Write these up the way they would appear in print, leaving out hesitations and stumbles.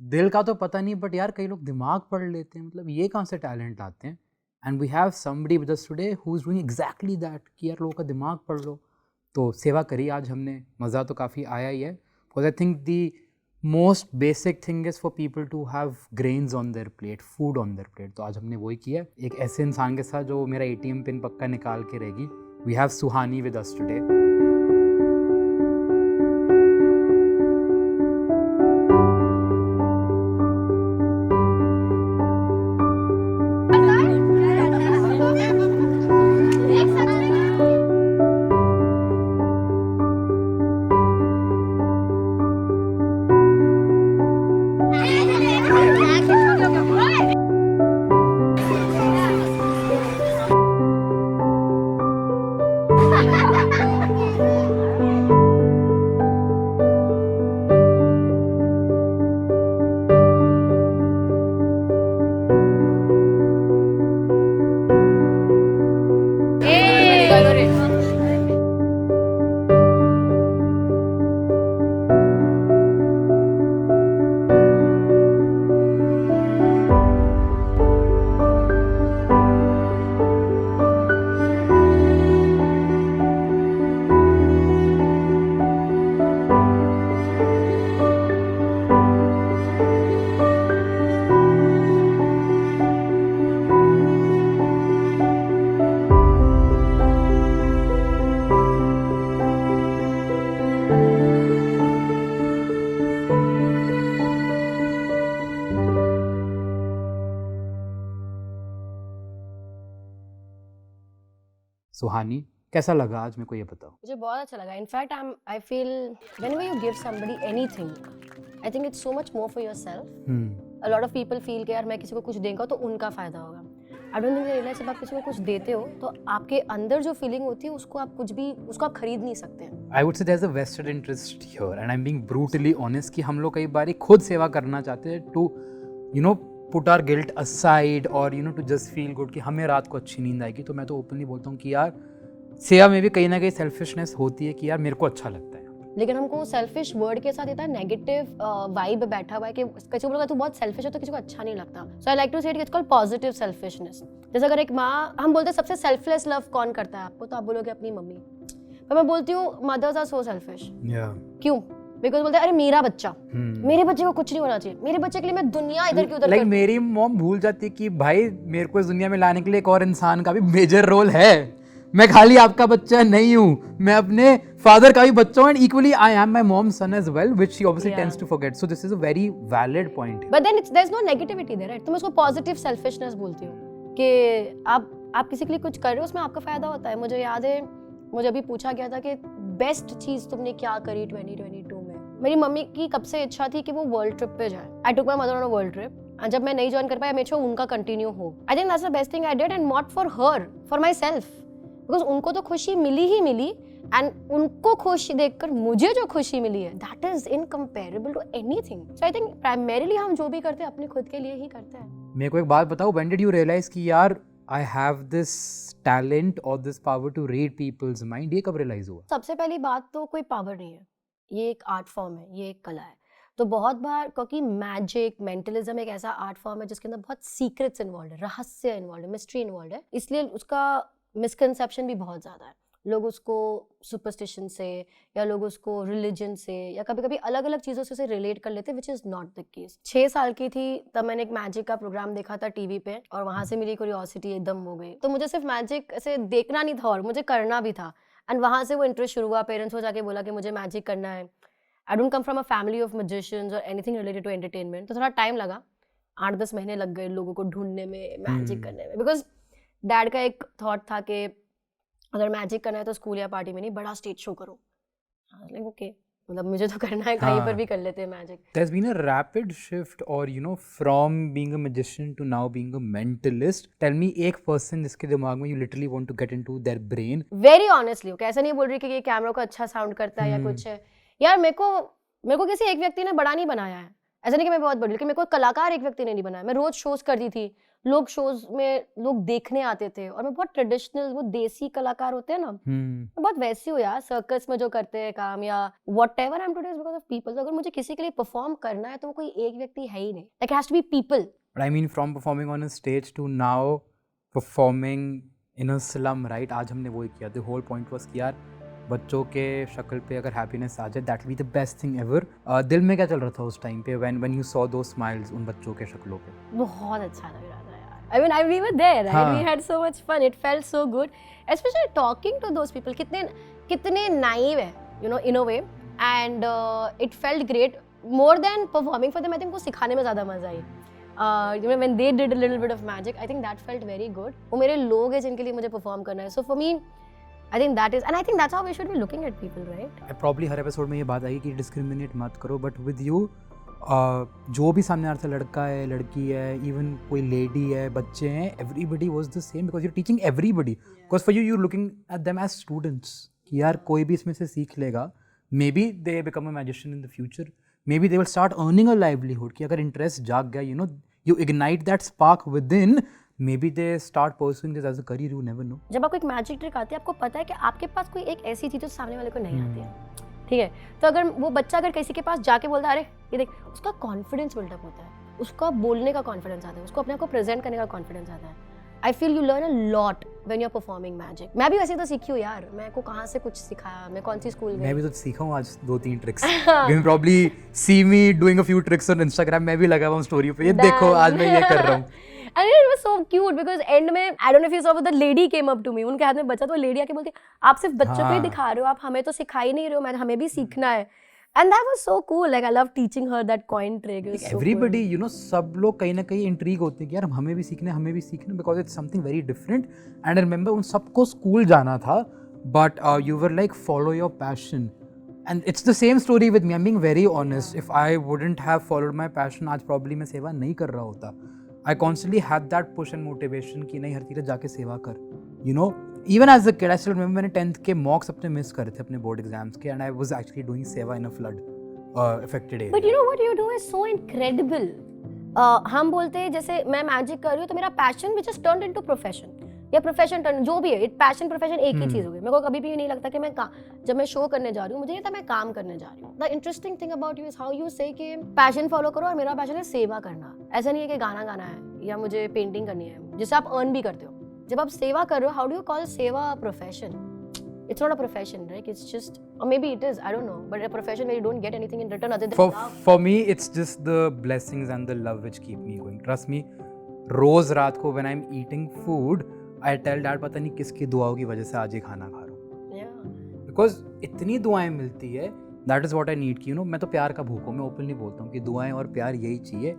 दिल का तो पता नहीं, बट यार कई लोग दिमाग पढ़ लेते हैं, मतलब ये कहाँ से टैलेंट आते हैं। And we have somebody with us today who is doing exactly that, कि यार लोगों का दिमाग पढ़ लो। तो सेवा करी आज हमने, मज़ा तो काफ़ी आया ही है। Because I think the most basic thing is for people to have grains on their plate, food on their plate. तो आज हमने वही किया, एक ऐसे इंसान के साथ जो मेरा ATM पिन पक्का निकाल के रहेगी। We have Suhani with us today. Suhani, कैसा लगा आज, मेरे को ये बताओ। मुझे बहुत अच्छा लगा। In fact I feel whenever you give somebody anything, I think it's so much more for yourself. A lot of people feel कि यार मैं किसी को कुछ देंगे तो उनका फायदा होगा। I don't think they realise जब आप किसी को कुछ देते हो तो आपके अंदर जो फीलिंग होती है उसको आप खरीद नहीं सकते। I would say there is a vested interest here, and I am being brutally honest कि हम लोग कई बार खुद सेवा करना चाहते हैं to put our guilt aside, और टू जस्ट फील गुड कि हमें रात को अच्छी नींद आएगी। तो मैं तो ओपनली बोलता हूँ कि यार सेवा में भी कहीं ना कहीं सेल्फिशनेस होती है कि यार मेरे को अच्छा लगता है। लेकिन हमको सेल्फिश वर्ड के साथ इतना नेगेटिव वाइब बैठा हुआ है कि किसी को बोलता तू बहुत सेल्फिश है तो किसी को अच्छा नहीं लगता। सो आई लाइक टू से इट्स कॉल्ड पॉजिटिव सेल्फिशनेस। जैसे अगर एक माँ, हम बोलते हैं सबसे सेल्फलेस लव कौन करता है आपको, तो आप बोलोगे अपनी मम्मी। पर मैं बोलती हूँ मदर्स आर सो सेल्फिश। क्यों? बिकॉज बोलते हैं अरे मेरा बच्चा, मेरे बच्चे को कुछ नहीं होना चाहिए, मेरे बच्चे के लिए मैं दुनिया इधर की उधर। लाइक मेरी मॉम भूल जाती है कि भाई मेरे को इस दुनिया में लाने के लिए एक और इंसान का भी मेजर रोल है। मैं खाली आपका बच्चा नहीं हूँ, मैं अपने फादर का भी बच्चा हूँ, and equally I am my mom's son as well, which she obviously tends to forget. So this is a very valid point. But then there is no negativity there, right? तो मैं उसको positive selfishness बोलती हूँ कि आप किसी के लिए कुछ कर रहे हो उसमें आपका फायदा होता है। मुझे याद है, मुझे अभी पूछा गया था कि बेस्ट चीज तुमने क्या करी 2022 में। मेरी मम्मी की कब से इच्छा थी कि वो वर्ल्ड ट्रिप पे जाए। I took my mother on a world trip, and जब मैं नहीं ज्वाइन कर पाया, मेरे को उनका कंटिन्यू हो। I think that's the best thing I did, and not for her, for my self. Because उनको तो खुशी मिली ही मिली, एंड उनको खुशी देखकर मुझे जो खुशी मिली है that is incomparable to anything. So I think primarily हम जो भी करते हैं अपने खुद के लिए ही करते हैं। मेरे को एक बात बताओ, व्हेन डिड यू रियलाइज कि यार आई हैव दिस टैलेंट और this power to read people's mind? ये कब रियलाइज हुआ? सबसे पहली बात तो कोई पावर नहीं है, ये एक आर्ट फॉर्म है, ये एक कला है। तो बहुत बार क्योंकि मैजिक, मेंटलिज्म एक ऐसा आर्ट फॉर्म है जिसके अंदर बहुत सीक्रेट्स इन्वॉल्व है, रहस्य इन्वॉल्व है, मिस्ट्री इन्वॉल्व है, इसलिए उसका मिसकंसेप्शन भी बहुत ज़्यादा है। लोग उसको सुपरस्टिशन से या लोग उसको रिलीजन से या कभी कभी अलग अलग चीज़ों से रिलेट कर लेते हैं, which is not the case. 6 साल की थी तब मैंने एक मैजिक का प्रोग्राम देखा था टीवी पे, और वहाँ से मेरी क्यूरियोसिटी एकदम हो गई। तो मुझे सिर्फ मैजिक ऐसे देखना नहीं था और मुझे करना भी था, एंड वहाँ से वो इंटरेस्ट शुरू हुआ। पेरेंट्स को जाके बोला कि मुझे मैजिक करना है। I don't come from a family of magicians और एनीथिंग रिलेटेड टू एंटरटेनमेंट, तो थोड़ा टाइम लगा, 8-10 महीने लग गए लोगों को ढूंढने में, मैजिक करने में। बिकॉज डैड का एक थॉट था कि अगर मैजिक करना है तो स्कूल या पार्टी में नहीं, बड़ा स्टेज शो करो। लाइक ओके, मतलब मुझे तो करना है, कहीं पर भी कर लेते हैं magic. There's been a rapid shift, or from being a magician to now being a mentalist. Tell me एक person जिसके दिमाग में you literally want to get into their brain. Very honestly, कैसे नहीं बोल रही कि ये कैमरा को अच्छा साउंड करता है या कुछ है। यार मेरे को किसी एक व्यक्ति ने बड़ा नहीं बनाया है, ऐसा नहीं कि मैं बहुत बड़ी, लेकिन मेरे को कलाकार एक व्यक्ति ने नहीं बनाया। मैं रोज शोज करती थी, लोग शोज में लोग देखने आते थे, और मैं बहुत ट्रेडिशनल, वो देसी कलाकार होते हैं ना, मैं बहुत वैसी हूँ यार, सर्कस में जो करते हैं काम या whatever I am today is because of people. तो अगर मुझे किसी के लिए परफॉर्म करना है तो वो कोई एक व्यक्ति है ही नहीं, like it has to be people. But I mean, from performing on a stage to now performing in a slum, right? आज हमने वही किया. The whole point was कि यार बच्चों के शक्ल पे अगर हैप्पीनेस आ जाए, that will be the best thing ever. दिल में क्या चल रहा था उस टाइम पे when you saw those smiles उन बच्चों के शक्लों पे? बहुत अच्छा लग रहा था यार। I mean, we were there, right? हाँ. We had so much fun. It felt so good, especially talking to those people. कितने naive है, you know, in a way, and it felt great. More than performing for them, I think वो सिखाने में ज़्यादा मजा आई. You know, when they did a little bit of magic, I think that felt very good. वो मेरे लोग हैं जिनके लिए मुझे perform करना है. So for me, I think that is, and I think that's how we should be looking at people, right? Probably her episode में ये बात आएगी कि डिस्क्रिमिनेट मत करो, बट विद यू जो भी सामने आ रहा था, लड़का है, लड़की है, इवन कोई लेडी है, बच्चे हैं, everybody was the same because you teaching everybody. Because for you looking at them as students कि यार कोई भी इसमें से सीख लेगा. Maybe they become a magician in the future, maybe they will start earning a livelihood. कि अगर इंटरेस्ट जाग गया, you know, you ignite that spark within, maybe they start pursuing this as a career, you never know. जब आपको एक magic trick आती है, आपको पता है कि आपके पास कोई एक ऐसी चीज़ जो सामने वाले को नहीं आती है, ठीक है, तो अगर वो बच्चा अगर किसी के पास जाके बोलता है अरे ये देख, उसका कॉन्फिडेंस बिल्डअप होता है, उसका बोलने का कॉन्फिडेंस आता है, उसको अपने आप को प्रेजेंट करने का कॉन्फिडेंस आता है. I feel you learn a lot when you are performing magic. मैं भी वैसे तो सीखी हूँ यार, मैं को कहाँ से कुछ सिखाया, मैं कौन सी स्कूल गई. मैं भी तो सीखा हूँ आज 2-3 tricks. You can probably see me doing a few tricks on Instagram. मैं भी लगा हुआ हूँ स्टोरी पे, ये देखो आज मैं ये कर रहा हूँ. And it was so cute because end में I don't know if you saw the lady came up to me, उनके हाथ में बच्चा, तो लेडी आके बोलती आप सिर्फ बच्चों को ही दिखा रहे हो, आप हमें तो सिखा ही नहीं रहे हो, हमें भी सीखना है. And that was so cool. Like I love teaching her that coin trick. It was so Everybody, cool. you know, सब लोग कहीं ना कहीं इंट्रीग होते हैं कि यार हमें भी सीखना because it's something very different. And I remember उन सबको स्कूल जाना था, but you were like follow your passion. And it's the same story with me. I'm being very honest. If I wouldn't have followed my passion, आज probably मैं सेवा नहीं कर रहा होता. I constantly had that push and motivation कि नहीं हर तीरथ जाके सेवा कर. You know, even as a kid, I still remember मैंने 10th के mocks अपने मिस करे थे अपने बोर्ड एग्जाम्स के, and I was actually doing सेवा in a flood affected area. But you know what you do is so incredible. हम बोलते हैं जैसे मैं मैजिक कर रही हूँ तो मेरा passion which has turned into profession या प्रोफेशन टर्न, जो भी है, पैशन प्रोफेशन एक ही चीज हो गई. मेरे को कभी भी नहीं लगता कि मैं जब मैं शो करने जा रही हूँ, मुझे नहीं था मैं काम करने जा रही हूँ. The interesting thing about you is how you से कि पैशन फॉलो करो, और मेरा पैशन है सेवा करना. ऐसा नहीं है कि गाना गाना है या मुझे पेंटिंग करनी है जिससे आप अर्न भी करते हो. जब आप सेवा कर रहे हो, हाउ डू यू कॉल सेवा a profession? It's not a profession, right? It's just, or maybe it is, I don't know, but a profession where you don't get anything in return other than love. For me, it's just the blessings and the love which keep me going. Trust me, रोज रात को when I'm eating food, I tell dad पता नहीं किसकी दुआओं की वजह से आज ये खाना खा रहा हूँ. Yeah. Because इतनी दुआएं मिलती है, that is what I need. कि you know, मैं तो प्यार का भूख हूँ, मैं ओपनली बोलता हूँ कि दुआएं और प्यार यही चाहिए.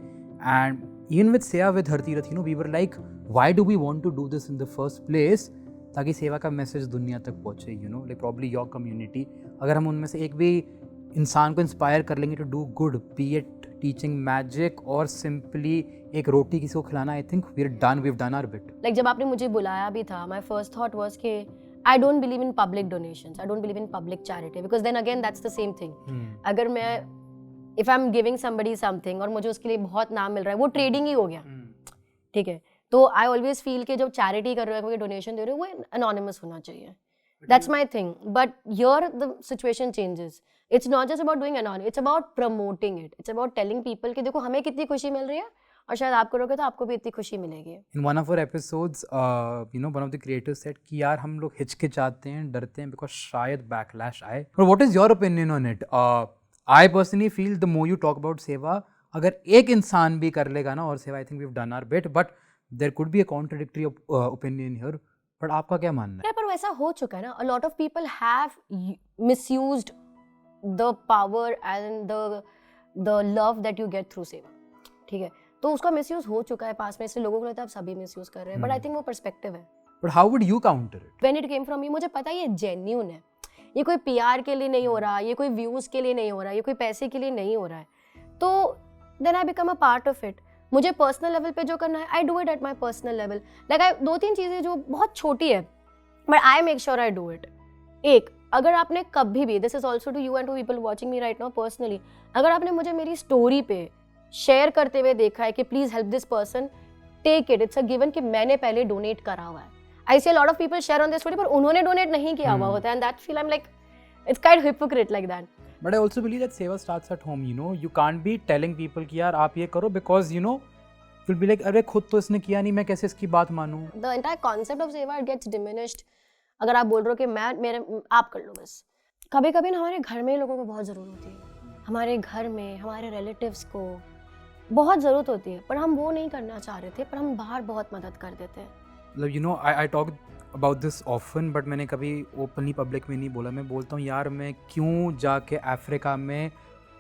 And even with Seya, with Har Tirath, you know, we were like, why do we want to do this in the first place? ताकि सेवा का मैसेज दुनिया तक पहुँचे, you know, like probably your community. अगर हम उनमें से एक भी इंसान को इंस्पायर कर लेंगे to do good, be it teaching magic और सिंपली एक रोटी किसी को खिलाना, I think we have done our bit. Like जब आपने मुझे बुलाया भी था, माय फर्स्ट थॉट वाज कि I don't believe in public donations, I don't believe in public charity, because then again that's the same thing. अगर मैं if I am giving somebody something और मुझे उसके लिए बहुत नाम मिल रहा है, वो ट्रेडिंग ही हो गया. ठीक है, तो आई ऑलवेज फील कि जब चैरिटी कर रहे हो, कोई डोनेशन दे रहे हो, वो अनोनिमस होना चाहिए. That's my thing. But here the situation changes. It's not just about doing anonymous, it's about promoting it. It's about telling people कि देखो हमें कितनी खुशी मिल रही है और शायद आप करोगे तो आपको भी इतनी खुशी मिलेगी. In one of our episodes, you know, one of the creators said कि यार हम लोग हिचकिचाते हैं, डरते हैं बिकॉज शायद बैकलैश आए. But what is your opinion on it? I personally feel the more you talk about सेवा, अगर एक इंसान भी कर लेगा ना और सेवा, I think we have done our bit. But there could be a contradictory opinion here, but आपका क्या मानना है? पर वैसा हो चुका है ना. A lot of people have misused the power and the love that you get through सेवा. ठीक है, तो उसका मिसयूज हो चुका है पास में, इसलिए लोगों को लगता है आप सभी मिसयूज कर रहे हैं. बट आई थिंक वो पर्सपेक्टिव है. But how would you counter it? When it came from me, मुझे पता है ये जेन्युइन है, ये कोई PR के लिए नहीं हो रहा, ये कोई व्यूज के लिए नहीं हो रहा, ये कोई पैसे के लिए नहीं हो रहा है. तो then I become a part of it. मुझे पर्सनल लेवल पे जो करना है, I do it at my personal level. Like I 2-3 चीज़ें जो बहुत छोटी है, but I make sure I do it. एक, अगर आपने कभी भी, this is also to you and to people watching me right now personally, अगर आपने मुझे मेरी स्टोरी पे शेयर करते हुए देखा है कि please help this person, take it, it's a given कि मैंने पहले डोनेट करा हुआ है। I see a lot of people share on this story, पर उन्होंने डोनेट नहीं किया हुआ होता है, and that feel I am like it's kind hypocrite like that. But I also believe that seva starts at home, you know. You can't be telling people कि यार आप ये करो, because you know you'll be like अरे खुद तो इसने किया नहीं, मैं कैसे इसकी बात मानूं। The entire concept of सेवा gets diminished अगर आप बोल रहे हो कि मैं मेरे आप कर लो बस। कभी कभी ना हमारे घर में लोगों को बहुत ज़रूरत होती है, हमारे घर में हमारे रिलेटिव्स को बहुत ज़रूरत होती है, पर हम वो नहीं करना चाह रहे थे, पर हम बाहर बहुत मदद कर देते हैं। मतलब you know I talk about this often, but मैंने कभी openly public में नहीं बोला। मैं बोलता हूँ यार मैं क्यों जाके अफ्रीका में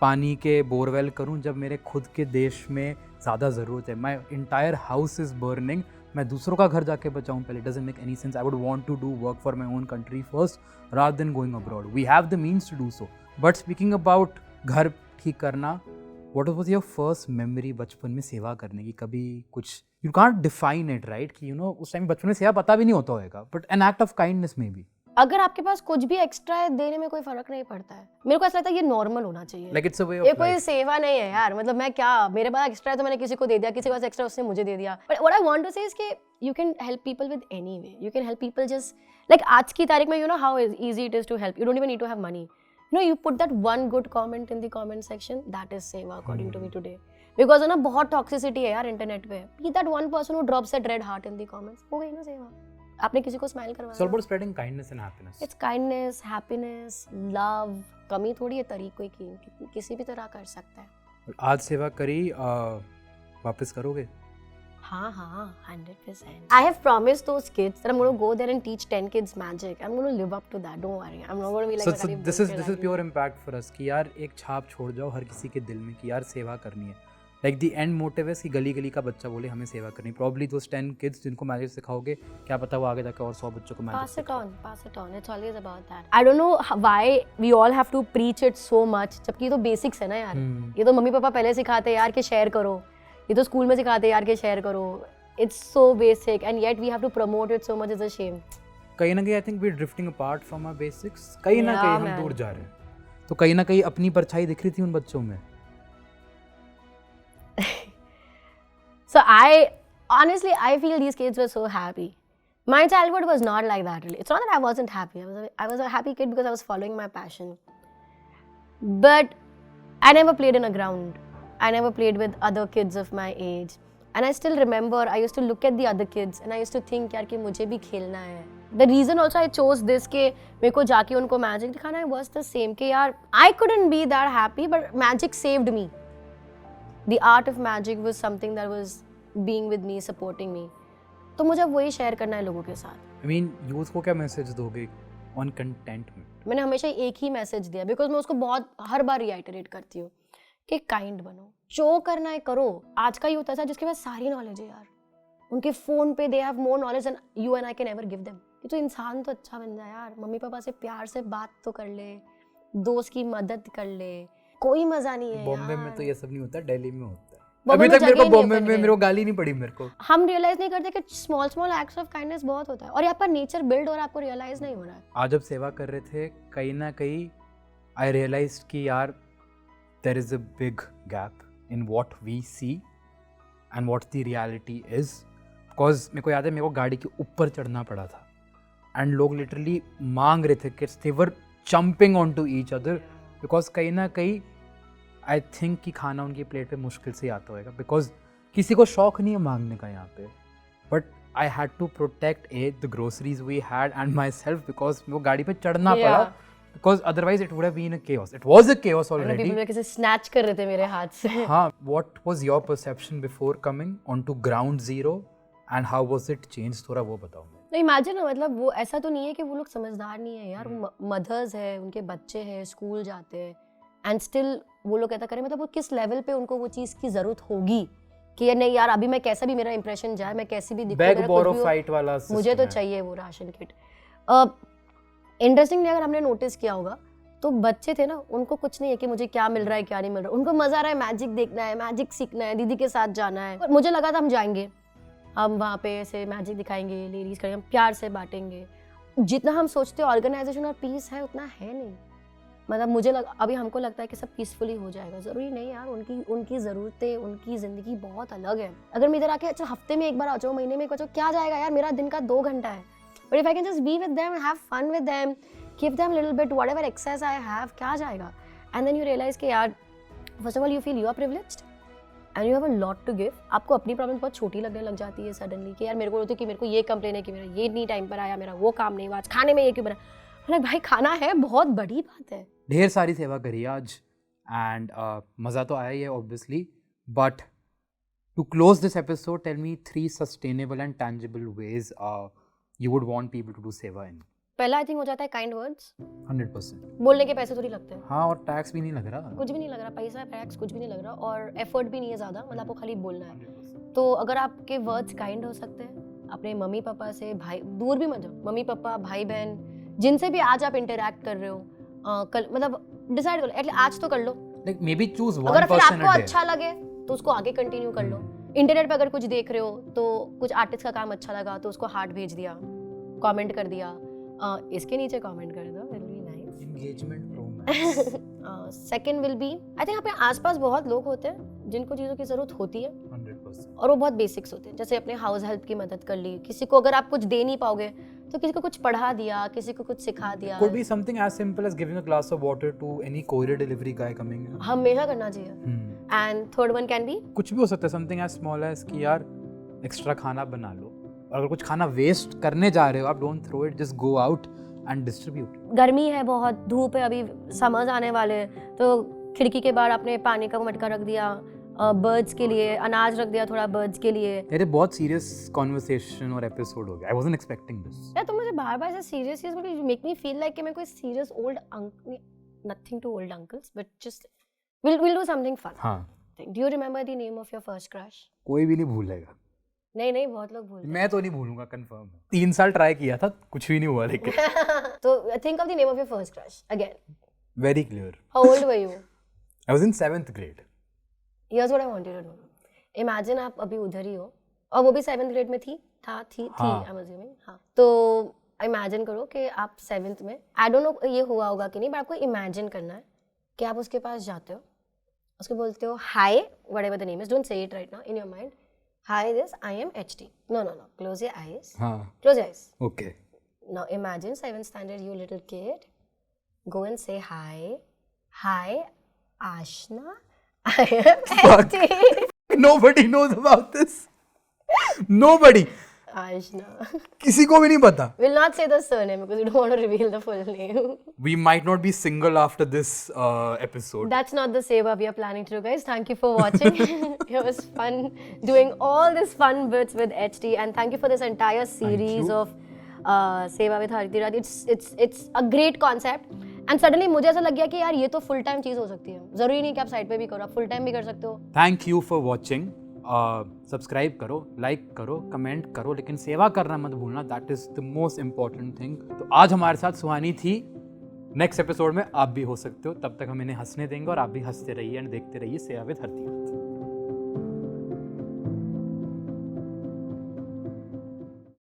पानी के बोरवेल करूँ जब मेरे खुद के देश में ज़्यादा ज़रूरत है। My entire house is burning, मैं दूसरों का घर जाके बचाऊँ पहले, doesn't make any sense. I would want to do work for my own country first rather than going abroad. We have the means to do so. But speaking about घर ठीक करना, what was your first memory बचपन में सेवा करने की? कभी कुछ you can't define it right कि यू नो उस टाइम बचपन में सेवा पता भी नहीं होता होगा, but an act of kindness may be. अगर आपके पास कुछ भी एक्स्ट्रा है, देने में कोई फर्क नहीं पड़ता है। मेरे को ऐसा लगता है ये नॉर्मल होना चाहिए, लाइक इट्स अ वे ये ऑफ कोई सेवा नहीं है यार। मतलब मैं क्या, मेरे पास एक्स्ट्रा है तो मैंने किसी को दे दिया, किसी के पास एक्स्ट्रा उसने मुझे दे दिया। But what I want to say is कि you can help people with any way, you can help people just like आज की तारीख में you know how easy it is to help. You don't even need to have money, you know, you put that one good comment in the comment section, that is seva according to me today. Because ना बहुत toxicity है यार internet पे। Be that one person who drops that red heart in the comments, हो गई ना सेवा। आपने किसी को स्माइल करवाया। It's all about spreading kindness and happiness. It's kindness, happiness, love. कमी थोड़ी है तरीकों की, किसी भी तरह कर सकता है। आज सेवा करी, वापस करोगे? हाँ हाँ 100%. I have promised those kids that I'm going to go there and teach 10 kids magic. I'm going to live up to that. Don't worry. I'm not going to be like So this is pure impact for us कि यार एक छाप छोड़ जाओ हर किसी के दिल में कि यार सेवा करनी है। लाइक द एंड मोटिव है कि गली गली का बच्चा बोले हमें सेवा करनी। प्रॉब्ली दोस 10 किड्स जिनको मैजिक सिखाओगे, क्या पता वो आगे जाकर और 100 बच्चों को मैजिक सिखाए। Pass it on. It's always about that. I don't know why we all have to preach it so much. जबकि ये तो बेसिक्स है ना यार। ये तो मम्मी पापा पहले सिखाते यार कि शेयर करो, ये तो स्कूल में सिखाते यार कि शेयर करो। It's so basic and yet we have to promote it so much. It's a shame. कहीं ना कहीं I think we are drifting apart from our basics. कहीं ना कहीं हम दूर जा रहे हैं। तो कहीं ना कहीं अपनी परछाई दिख रही थी उन बच्चों में। So honestly, I feel these kids were so happy. My childhood was not like that really. It's not that I wasn't happy. I was a happy kid because I was following my passion. But I never played in a ground. I never played with other kids of my age. And I still remember, I used to look at the other kids and I used to think यार कि मुझे भी खेलना है. The reason also I chose this कि मेरे को जाके उनको magic दिखाना है was the same कि यार I couldn't be that happy but magic saved me. The art of magic was something that was being with me, supporting me. तो मुझे वही शेयर करना है लोगों के साथ। I mean, यूथ को क्या मैसेज दोगे on contentment? मैंने हमेशा एक ही मैसेज दिया बिकॉज मैं उसको बहुत हर बार रिआइटरेट करती हूँ कि काइंड बनो, जो करना है करो। आज का यूथ ऐसा जिसके पास सारी नॉलेज है यार, उनके फ़ोन पे they have more knowledge and you and I can ever give them. कि तो इंसान तो अच्छा बन जाए यार, मम्मी पापा से प्यार से बात तो कर ले, दोस्त की मदद कर ले, कोई मजा नहीं है। बॉम्बे में तो ये सब नहीं होता, दिल्ली में होता है। बॉम्बे अभी में तक मेरे को जगह ही नहीं बॉम्बे है में मेरे को गाली नहीं पड़ी मेरे को। हम रियलाइज नहीं करते कि small small acts of kindness बहुत होता है और यहाँ पर नेचर बिल्ड और आपको रियलाइज नहीं हो रहा है। आज जब सेवा कर रहे थे कहीं ना कहीं आई रियलाइज कि यार there is a big gap in what we see and what the reality is. Because मेरे को याद है मेरे को गाड़ी के ऊपर चढ़ना पड़ा था एंड लोग लिटरली मांग रहे थे कि they were jumping on to each other because कहीं ना कहीं आई थिंक कि खाना उनकी प्लेट पे मुश्किल से आता होगा बिकॉज किसी को शौक नहीं है मांगने का यहाँ पे। But I had to protect the groceries we had and myself because वो गाड़ी पे चढ़ना पड़ा because otherwise it would have been a chaos. It was a chaos already. people किसी स्नैच कर रहे थे मेरे हाथ से। हाँ, what was your perception before coming on to ground zero and how was it change, थोड़ा वो बताओ। तो इमेजिन ना, मतलब वो ऐसा तो नहीं है कि वो लोग समझदार नहीं है यार, मदर्स है, उनके बच्चे हैं, स्कूल जाते हैं एंड स्टिल वो लोग ऐसा करें। मतलब वो किस लेवल पे उनको वो चीज़ की ज़रूरत होगी कि यार नहीं यार अभी मैं कैसा भी मेरा इंप्रेशन जाए, मैं कैसी भी दिखूं, बैग बोरो फाइट वाला मुझे तो चाहिए वो राशन किट। इंटरेस्टिंगली अगर हमने नोटिस किया होगा तो बच्चे थे ना, उनको कुछ नहीं है कि मुझे क्या मिल रहा है क्या नहीं मिल रहा, उनको मज़ा आ रहा है मैजिक देखना है, मैजिक सीखना है, दीदी के साथ जाना है। मुझे लगा था हम जाएंगे, हम वहाँ पे ऐसे मैजिक दिखाएंगे, लेडीज़ करेंगे, हम प्यार से बांटेंगे। जितना हम सोचते हैं ऑर्गेनाइजेशन और पीस है उतना है नहीं। मतलब अभी हमको लगता है कि सब पीसफुली हो जाएगा, ज़रूरी नहीं यार। उनकी ज़रूरतें, उनकी ज़िंदगी बहुत अलग है। अगर मैं इधर आके अच्छा हफ्ते में एक बार आ जाऊँ, महीने में एक बार आ जाऊँ, क्या जाएगा यार, मेरा दिन का 2 घंटा है। But if I can just be with them, have fun with them, give them little bit whatever access I have, क्या जाएगा। एंड देन यू रियलाइज कि यार first of all you feel you are privileged and you have a lot to give. आपको अपनी problem बहुत छोटी लगने लग जाती है सडनली कि यार मेरे को होती है कि मेरे को ये कंप्लेन है कि मेरा ये नहीं टाइम पर आया, मेरा वो काम नहीं हुआ, आज खाने में ये क्यों बना। मतलब भाई खाना है, बहुत बड़ी बात है। ढेर सारी सेवा करी आज एंड मज़ा तो आया ही है obviously, but to close this episode tell me 3 sustainable and tangible ways you would want people to do सेवा in. पहला आई थिंक हो जाता है काइंड वर्ड्स। 100%. बोलने के पैसे थोड़ी लगते हैं। हाँ, और टैक्स भी नहीं लग रहा, कुछ भी नहीं लग रहा, पैसा टैक्स कुछ भी नहीं लग रहा, और एफर्ट भी नहीं है ज़्यादा, मतलब आपको खाली बोलना है। 100%. तो अगर आपके वर्ड्स काइंड हो सकते हैं अपने मम्मी पापा से, भाई दूर भी मत जाओ, मम्मी पापा भाई बहन जिनसे भी आज आप इंटरेक्ट कर रहे हो, कल मतलब डिसाइड करो एटलीस्ट आज तो कर लो। Like maybe choose one अगर फिर person आपको a day. अच्छा लगे तो उसको आगे कंटिन्यू कर लो। इंटरनेट पे अगर कुछ देख रहे हो तो कुछ आर्टिस्ट का काम अच्छा लगा तो उसको हार्ट भेज दिया, कमेंट कर दिया, इसके नीचे कमेंट कर दो, will be nice. Engagement pro max. Second will be I think अपने आसपास बहुत लोग होते हैं जिनको चीज़ों की ज़रूरत होती है 100%. और वो बहुत बेसिक्स होते हैं, जैसे अपने हाउस हेल्प की मदद कर ली, किसी को अगर आप कुछ दे नहीं पाओगे तो किसी को कुछ पढ़ा दिया, किसी को कुछ सिखा दिया। Could be something as simple as giving a glass of water to any courier delivery guy coming in. हमेशा करना चाहिए। And third one can be कुछ भी हो सकता है, समथिंग एज स्मॉल एज कि यार एक्स्ट्रा खाना बना लो, अगर कुछ खाना वेस्ट करने जा रहे हो आप, don't throw it, just go out and distribute. गर्मी है बहुत, धूप है, अभी समर्स आने वाले हैं, तो खिड़की के बाहर आपने पानी का मटका रख दिया, बर्ड्स के लिए अनाज रख दिया थोड़ा, बर्ड्स के लिए। ये बहुत सीरियस कॉन्वर्सेशन और एपिसोड हो गया, आई वाजंट एक्सपेक्टिंग दिस। यार तुम मुझे बार बार ऐसे serious make me feel like कि मैं कोई serious old uncle, nothing to old uncles but just we'll do something fun. हाँ, Do you remember the name of your first crush? कोई भी नहीं भूलेगा। नहीं बहुत लोग भूलते हैं। मैं तो नहीं भूलूंगा, कंफर्म है। 3 साल ट्राई किया था, कुछ भी नहीं हुआ लेकिन। तो think of the name of your first crush again. Very clear. How old were you? I was in 7th grade. Here's what I want you to do. Imagine आप अभी उधर ही हो और वो भी 7th grade में थी I'm assuming। हाँ, तो imagine करो कि आप 7th में, I don't know ये हुआ होगा कि नहीं, but आपको imagine करना है कि आप उसके पास जाते हो, उसको बोलते हो hi, whatever the name is, don't say it right now in your mind. Hi, I am HT. No. Close your eyes. हाँ. Close your eyes. Okay. Now imagine 7th standard, you little kid. Go and say hi. Hi, Ashna. I am HT. Nobody knows about this. Nobody. Ashna. किसी को भी नहीं पता. We'll not say the surname because we don't want to reveal the full name. We might not be single after this episode. That's not the seva we are planning to do, guys. Thank you for watching. It was fun doing all this fun bits with HT, and thank you for this entire series of seva with Hariti Rat. It's a great concept. And suddenly मुझे ऐसा लग गया कि यार ये तो full time चीज़ हो सकती है. ज़रूरी नहीं कि आप साइड पे भी करो, आप full time भी कर सकते हो. Thank you for watching. Subscribe करो, लाइक करो, कमेंट करो, लेकिन सेवा करना मत भूलना, that is the most important thing. तो आज हमारे साथ सुहानी थी, नेक्स्ट एपिसोड में आप भी हो सकते हो, तब तक हम इन्हें हंसने देंगे और आप भी हंसते रहिए एंड देखते रहिए सेवा विद हरती।